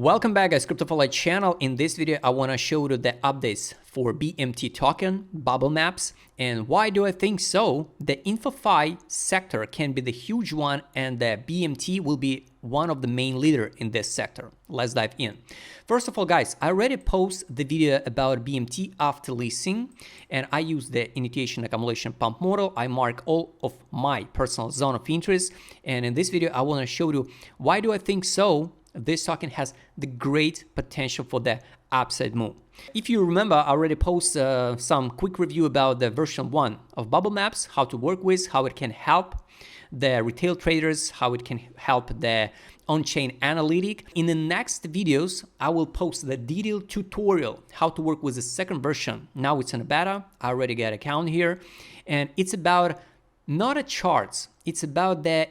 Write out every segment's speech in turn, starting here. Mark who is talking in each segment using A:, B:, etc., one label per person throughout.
A: Welcome back guys, CryptoFi channel. In this video, I want to show you the updates for BMT token, Bubblemaps, and why do I think so? The InfoFi sector can be the huge one and the BMT will be one of the main leader in this sector. Let's dive in. First of all guys, I already posted the video about BMT after leasing and I use the initiation accumulation pump model. I mark all of my personal zone of interest, and in this video I want to show you why do I think so this token has the great potential for the upside move. If you remember, I already posted some quick review about the version 1 of Bubblemaps, how to work with, how it can help the retail traders, how it can help the on-chain analytic. In the next videos, I will post the detailed tutorial how to work with the second version. Now it's in a beta. I already got an account here, and it's about not a charts, it's about the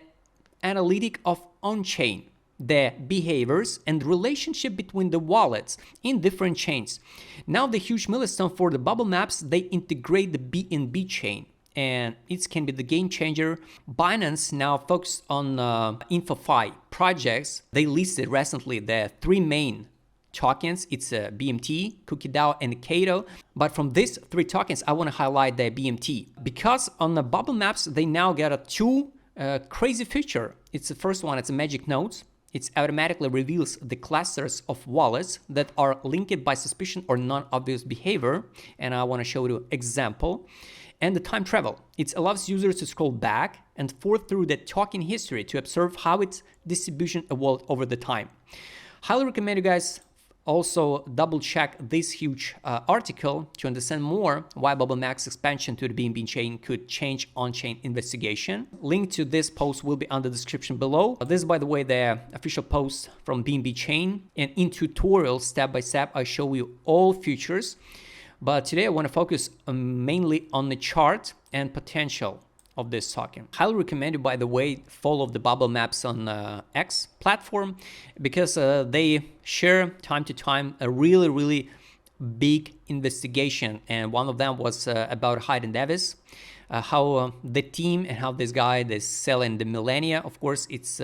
A: analytic of on-chain, the behaviors and relationship between the wallets in different chains. Now the huge milestone for the Bubblemaps, they integrate the BNB chain and it can be the game changer. Binance now focused on InfoFi projects. They listed recently the three main tokens. It's BMT, CookieDAO, and Kato. But from these three tokens, I want to highlight the BMT because on the Bubblemaps, they now got a two crazy feature. It's the first one, it's a magic nodes. It automatically reveals the clusters of wallets that are linked by suspicion or non-obvious behavior. And I want to show you an example. And the time travel. It allows users to scroll back and forth through the token history to observe how its distribution evolved over the time. Highly recommend you guys also double check this huge article to understand more why Bubblemaps expansion to the BNB chain could change on-chain investigation. Link to this post will be under the description below. This is, by the way, the official post from BNB chain, and in tutorial step by step I show you all features, but today I want to focus mainly on the chart and potential of this token. Highly recommend you, by the way, follow the Bubblemaps on X platform because they share time to time a really big investigation, and one of them was about Hayden Davis, how the team and how this guy is selling the millennia. Of course, it's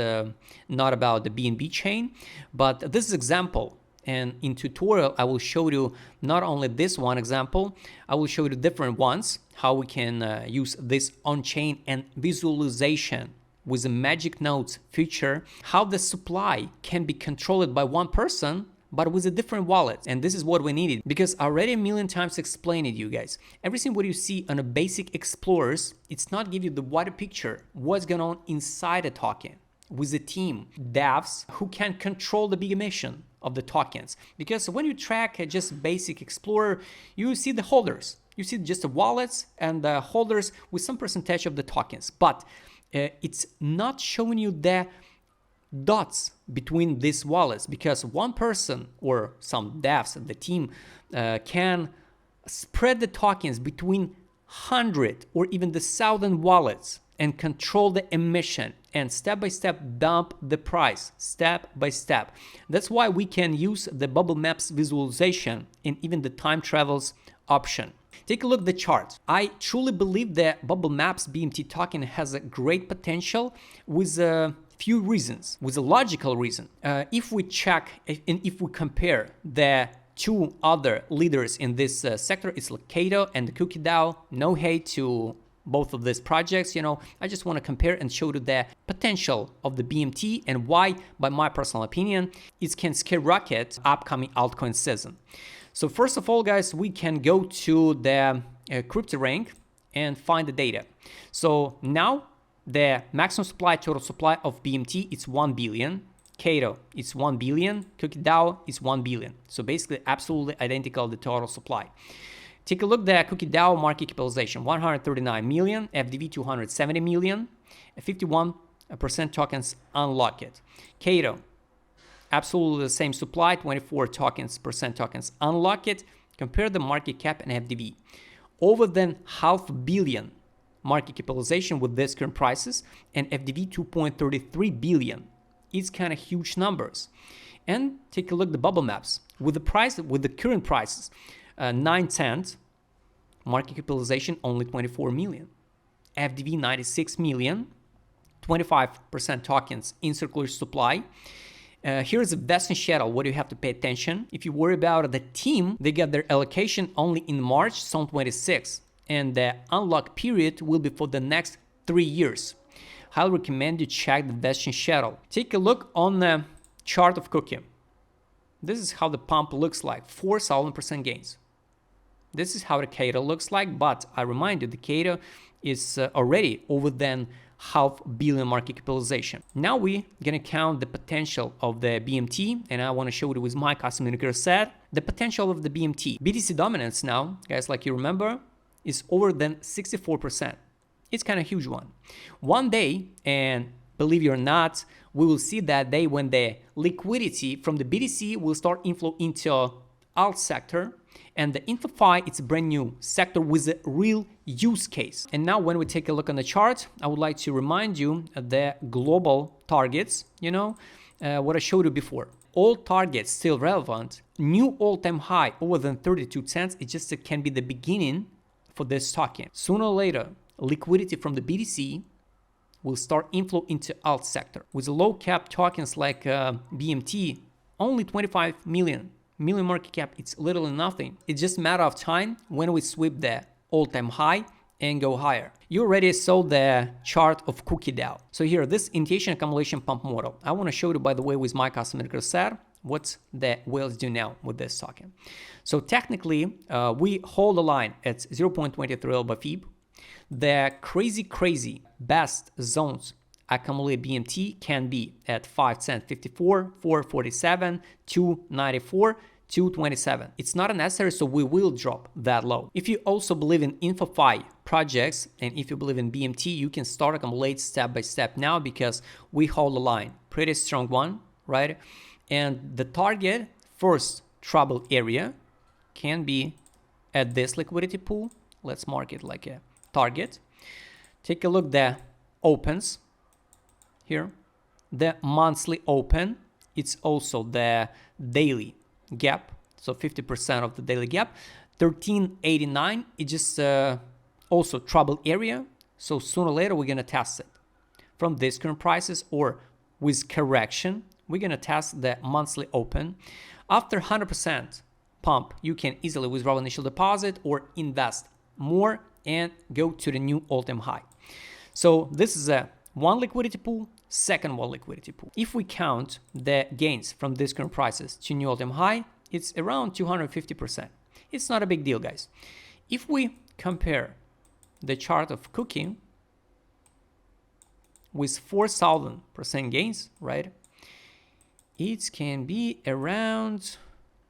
A: not about the BNB chain, but this is example. And in tutorial, I will show you not only this one example, I will show you different ones, how we can use this on-chain and visualization with the magic nodes feature, how the supply can be controlled by one person, but with a different wallet. And this is what we needed, because I already a million times explained it, you guys. Everything what you see on a basic explorers, it's not give you the wider picture, what's going on inside a token with the team, devs who can control the big emission of the tokens. Because when you track just basic explorer, you see the holders, you see just the wallets and the holders with some percentage of the tokens, but it's not showing you the dots between these wallets, because one person or some devs, the team can spread the tokens between 100 or even the 1,000 wallets and control the emission and step by step dump the price step by step. That's why we can use the Bubblemaps visualization and even the time travels option. Take a look at the chart. I truly believe that Bubblemaps BMT token has a great potential with a few reasons, with a logical reason. If we check and if we compare the two other leaders in this sector, it's like Kato and the CookieDAO. No hate to both of these projects, you know, I just want to compare and show you the potential of the BMT and why, by my personal opinion, it can skyrocket upcoming altcoin season. So first of all, guys, we can go to the crypto rank and find the data. So now the maximum supply, total supply of BMT, it's 1 billion. Kato, it's 1 billion. CookieDAO is 1 billion. So basically absolutely identical the total supply. Take a look at the CookieDAO market capitalization, 139 million, FDV 270 million, 51% tokens unlocked. Kato, absolutely the same supply, 24% tokens unlocked. Compare the market cap and FDV. Over than $500 million market capitalization with this current prices, and FDV 2.33 billion. It's kind of huge numbers. And take a look at the Bubblemaps with the price, with the current prices. 9 cents, market capitalization only 24 million, FDV 96 million, 25% tokens in circulation supply, Here's a vesting schedule. What do you have to pay attention? If you worry about the team, they get their allocation only in March 2026, and the unlock period will be for the next 3 years. Highly recommend you check the vesting schedule. Take a look on the chart of Cookie. This is how the pump looks like, 4,000% gains. This is how the Kato looks like, but I remind you, the Kato is already over than $500 million market capitalization. Now we're gonna count the potential of the BMT, and I wanna show you with my custom indicator set, the potential of the BMT. BTC dominance now, guys, like you remember, is over than 64%. It's kind of huge one. One day, and believe it or not, we will see that day when the liquidity from the BTC will start inflow into alt sector, and the InfoFi, it's a brand new sector with a real use case. And now when we take a look on the chart, I would like to remind you the global targets, what I showed you before. All targets still relevant. New all-time high over than 32 cents. It just can be the beginning for this token. Sooner or later, liquidity from the BTC will start inflow into alt sector. With low cap tokens like BMT, only 25 million market cap, it's literally nothing. It's just a matter of time when we sweep the all-time high and go higher. You already saw the chart of Cookie DAO. So here, this initiation accumulation pump model. I want to show you, by the way, with my custom indicator set, what the whales do now with this token. So technically, we hold a line at 0.23 by FIB. The crazy best zones accumulate BMT can be at 5 cents 54, 447, 294, 227. It's not necessary, so we will drop that low. If you also believe in InfoFi projects, and if you believe in BMT, you can start accumulate step by step now, because we hold a line, pretty strong one, right? And the target first trouble area can be at this liquidity pool. Let's mark it like a target. Take a look the opens here, the monthly open. It's also the daily gap, so 50% of the daily gap. 1389, it's just also trouble area, so sooner or later we're gonna test it from this current prices, or with correction we're gonna test the monthly open. After 100% pump, you can easily withdraw initial deposit or invest more and go to the new all-time high. So this is a one liquidity pool, second one liquidity pool. If we count the gains from this current prices to new all-time high, it's around 250%. It's not a big deal, guys. If we compare the chart of Cookie with 4,000% gains, right? It can be around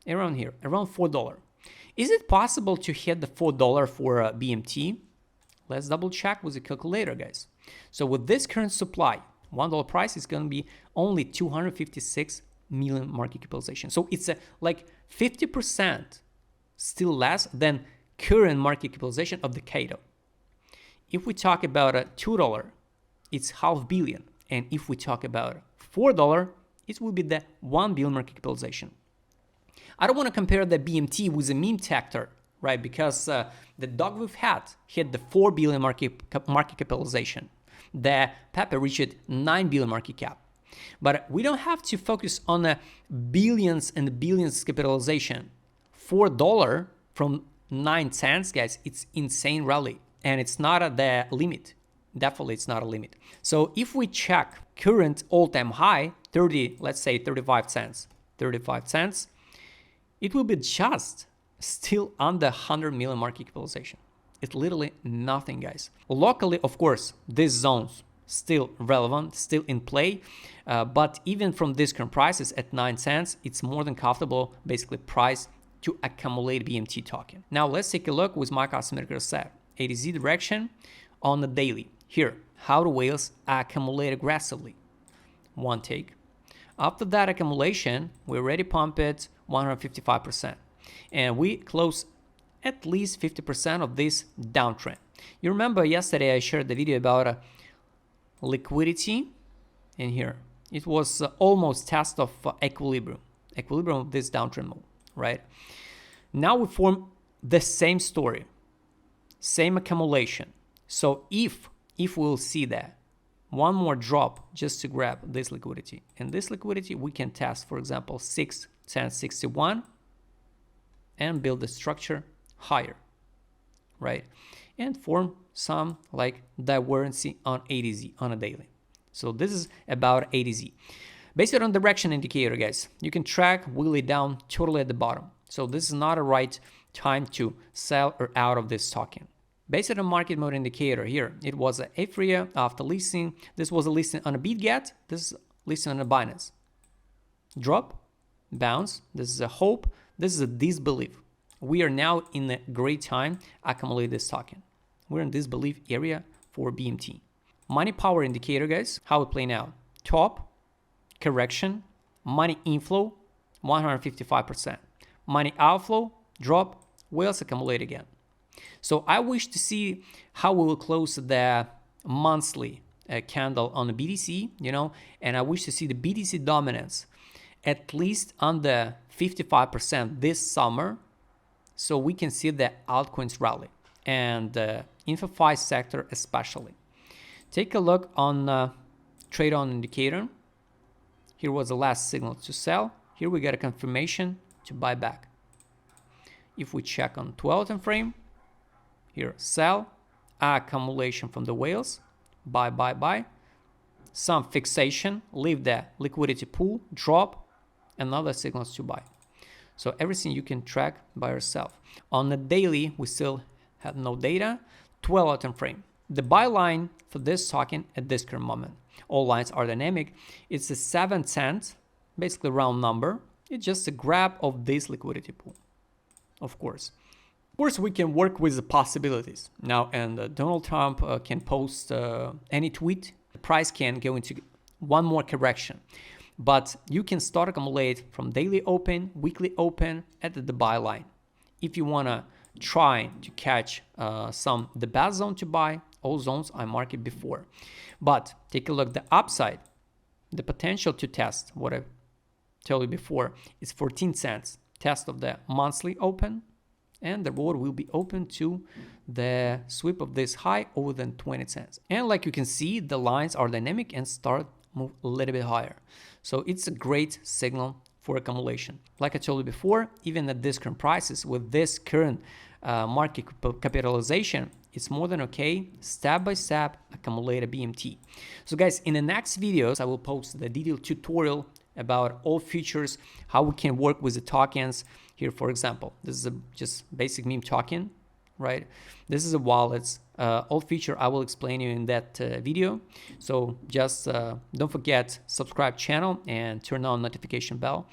A: here, around $4. Is it possible to hit the $4 for BMT? Let's double check with the calculator, guys. So with this current supply, $1 price is going to be only 256 million market capitalization. So it's like 50% still less than current market capitalization of the Kato. If we talk about a $2, it's $500 million. And if we talk about $4, it will be the $1 billion market capitalization. I don't want to compare the BMT with a meme sector, right? Because the dog we've had hit the 4 billion market capitalization. The Pepe reached 9 billion market cap. But we don't have to focus on the billions and billions capitalization. $4 from 9 cents, guys, it's insane rally. And it's not the limit. Definitely it's not a limit. So if we check current all-time high, let's say 35 cents, it will be just still under 100 million market capitalization. It's literally nothing, guys. Locally, of course, these zones still relevant, still in play, but even from these current prices at 9 cents, it's more than comfortable, basically price to accumulate BMT token. Now let's take a look with my custom indicator set. ADZ direction on the daily. Here, how the whales accumulate aggressively. One take. After that accumulation, we already pump it 155%. And we close at least 50% of this downtrend. You remember yesterday I shared the video about liquidity. And here, it was almost test of equilibrium of this downtrend move, right? Now we form the same story, same accumulation. So if we'll see that one more drop just to grab this liquidity. And this liquidity we can test, for example, 6.1061 and build the structure higher, right? And form some like divergence on ADZ on a daily. So this is about ADZ. Based on direction indicator, guys, you can track wheelie down totally at the bottom. So this is not a right time to sell or out of this token. Based on market mode indicator here, it was an Ethereum after listing. This was a listing on a BitGet. This is listing on a Binance. Drop, bounce. This is a hope. This is a disbelief. We are now in a great time accumulate this token. We're in disbelief area for BMT. Money power indicator, guys, how it playing out? Top, correction, money inflow, 155%. Money outflow, drop, whales accumulate again. So I wish to see how we will close the monthly candle on the BTC, and I wish to see the BTC dominance at least under 55% this summer, so we can see the altcoins rally and the InfoFi sector especially. Take a look on trade on indicator. Here was the last signal to sell. Here we get a confirmation to buy back. If we check on 12 time frame, here sell, accumulation from the whales, buy, some fixation, leave the liquidity pool, drop, another signals to buy. So everything you can track by yourself. On the daily, we still have no data. 12 time frame. The buy line for this token at this current moment. All lines are dynamic. It's a 7 cents, basically round number. It's just a grab of this liquidity pool, of course. Of course, we can work with the possibilities. Now, and Donald Trump can post any tweet. The price can go into one more correction. But you can start accumulate from daily open, weekly open at the buy line. If you want to try to catch the best zone to buy, all zones I marked it before. But take a look, the upside, the potential to test, what I told you before, is 14 cents. Test of the monthly open, and the board will be open to the sweep of this high over than 20 cents. And like you can see, the lines are dynamic and start move a little bit higher. So it's a great signal for accumulation. Like I told you before, even at this current prices, with this current market capitalization, it's more than okay, step by step, accumulate a BMT. So guys, in the next videos, I will post the detailed tutorial about all features, how we can work with the tokens. Here, for example, this is a just basic meme token, right? This is a wallet. All feature I will explain you in that video. So just don't forget, subscribe channel and turn on notification bell.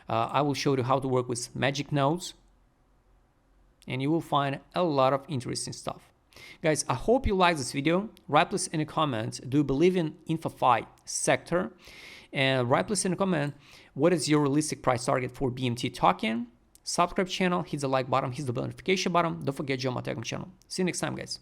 A: I will show you how to work with magic nodes, and you will find a lot of interesting stuff. Guys, I hope you like this video. Write please in a comment, do you believe in InfoFi sector? And write please in a comment, what is your realistic price target for BMT token? Subscribe channel, hit the like button, hit the notification button. Don't forget to join my Telegram channel. See you next time, guys.